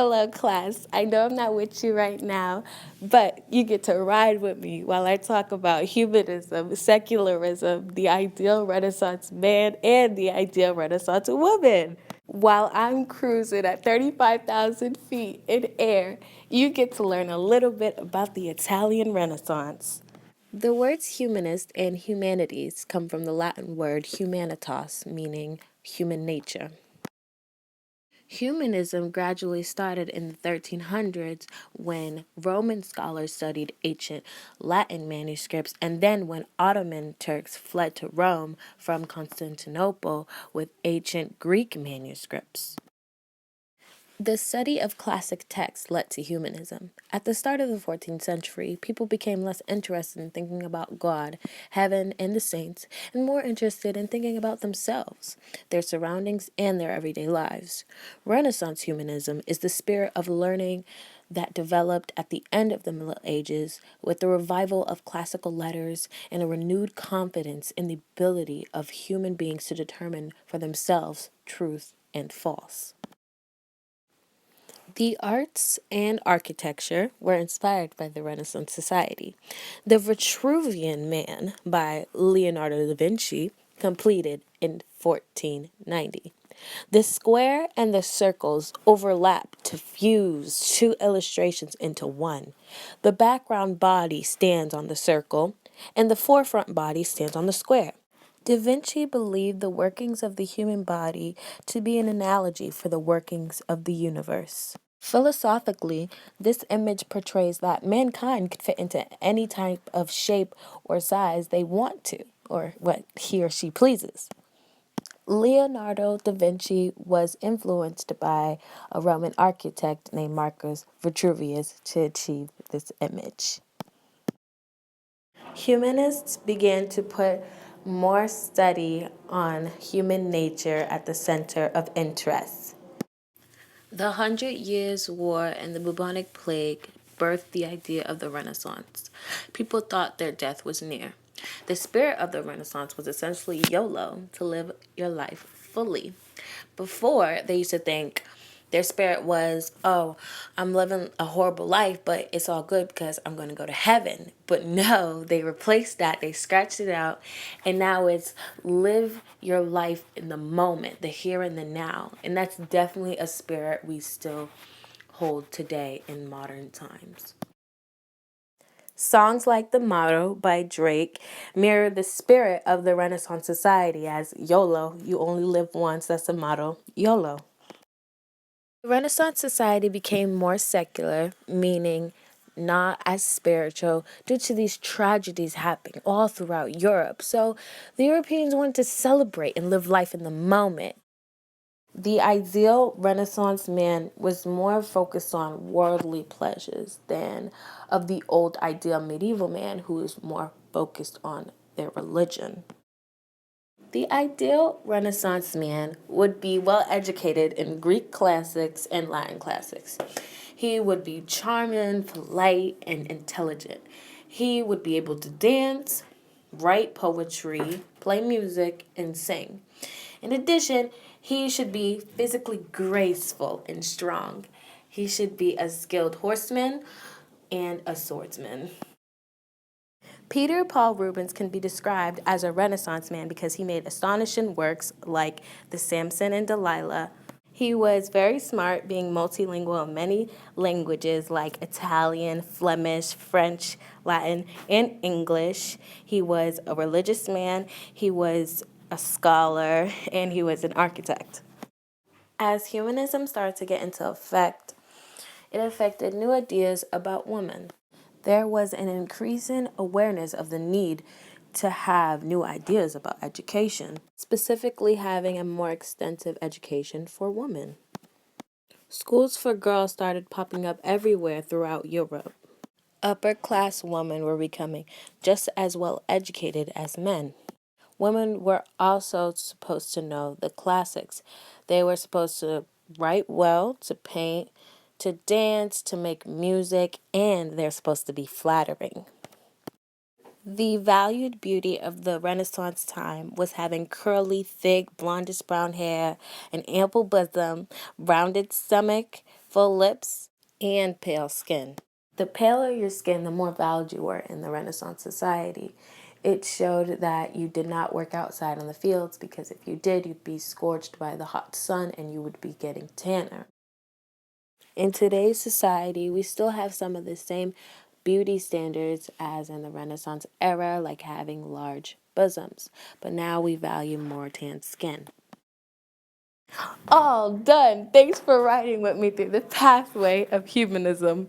Hello, class. I know I'm not with you right now, but you get to ride with me while I talk about humanism, secularism, the ideal Renaissance man, and the ideal Renaissance woman. While I'm cruising at 35,000 feet in air, you get to learn a little bit about the Italian Renaissance. The words humanist and humanities come from the Latin word humanitas, meaning human nature. Humanism gradually started in the 1300s when Roman scholars studied ancient Latin manuscripts, and then when Ottoman Turks fled to Rome from Constantinople with ancient Greek manuscripts. The study of classic texts led to humanism. At the start of the 14th century, people became less interested in thinking about God, heaven, and the saints, and more interested in thinking about themselves, their surroundings, and their everyday lives. Renaissance humanism is the spirit of learning that developed at the end of the Middle Ages with the revival of classical letters and a renewed confidence in the ability of human beings to determine for themselves truth and false. The arts and architecture were inspired by the Renaissance Society. The Vitruvian Man by Leonardo da Vinci, completed in 1490. The square and the circles overlap to fuse two illustrations into one. The background body stands on the circle, and the forefront body stands on the square. Da Vinci believed the workings of the human body to be an analogy for the workings of the universe. Philosophically, this image portrays that mankind could fit into any type of shape or size they want to, or what he or she pleases. Leonardo da Vinci was influenced by a Roman architect named Marcus Vitruvius to achieve this image. Humanists began to put more study on human nature at the center of interest. The Hundred Years' War and the bubonic plague birthed the idea of the Renaissance. People thought their death was near. The spirit of the Renaissance was essentially YOLO, to live your life fully. Before, they used to think their spirit was, oh, I'm living a horrible life, but it's all good because I'm going to go to heaven. But no, they replaced that, they scratched it out, and now it's live your life in the moment, the here and the now. And that's definitely a spirit we still hold today in modern times. Songs like The Motto by Drake mirror the spirit of the Renaissance Society as YOLO, you only live once, that's the motto, YOLO. The Renaissance society became more secular, meaning not as spiritual, due to these tragedies happening all throughout Europe. So the Europeans wanted to celebrate and live life in the moment. The ideal Renaissance man was more focused on worldly pleasures than of the old ideal medieval man who is more focused on their religion. The ideal Renaissance man would be well educated in Greek classics and Latin classics. He would be charming, polite, and intelligent. He would be able to dance, write poetry, play music, and sing. In addition, he should be physically graceful and strong. He should be a skilled horseman and a swordsman. Peter Paul Rubens can be described as a Renaissance man because he made astonishing works like The Samson and Delilah. He was very smart, being multilingual in many languages like Italian, Flemish, French, Latin, and English. He was a religious man, he was a scholar, and he was an architect. As humanism started to get into effect, it affected new ideas about women. There was an increasing awareness of the need to have new ideas about education, specifically having a more extensive education for women. Schools for girls started popping up everywhere throughout Europe. Upper class women were becoming just as well educated as men. Women were also supposed to know the classics. They were supposed to write well, to paint, to dance, to make music, and they're supposed to be flattering. The valued beauty of the Renaissance time was having curly, thick, blondish brown hair, an ample bosom, rounded stomach, full lips, and pale skin. The paler your skin, the more valued you were in the Renaissance society. It showed that you did not work outside on the fields, because if you did, you'd be scorched by the hot sun and you would be getting tanner. In today's society, we still have some of the same beauty standards as in the Renaissance era, like having large bosoms, but now we value more tan skin. All done. Thanks for riding with me through the pathway of humanism.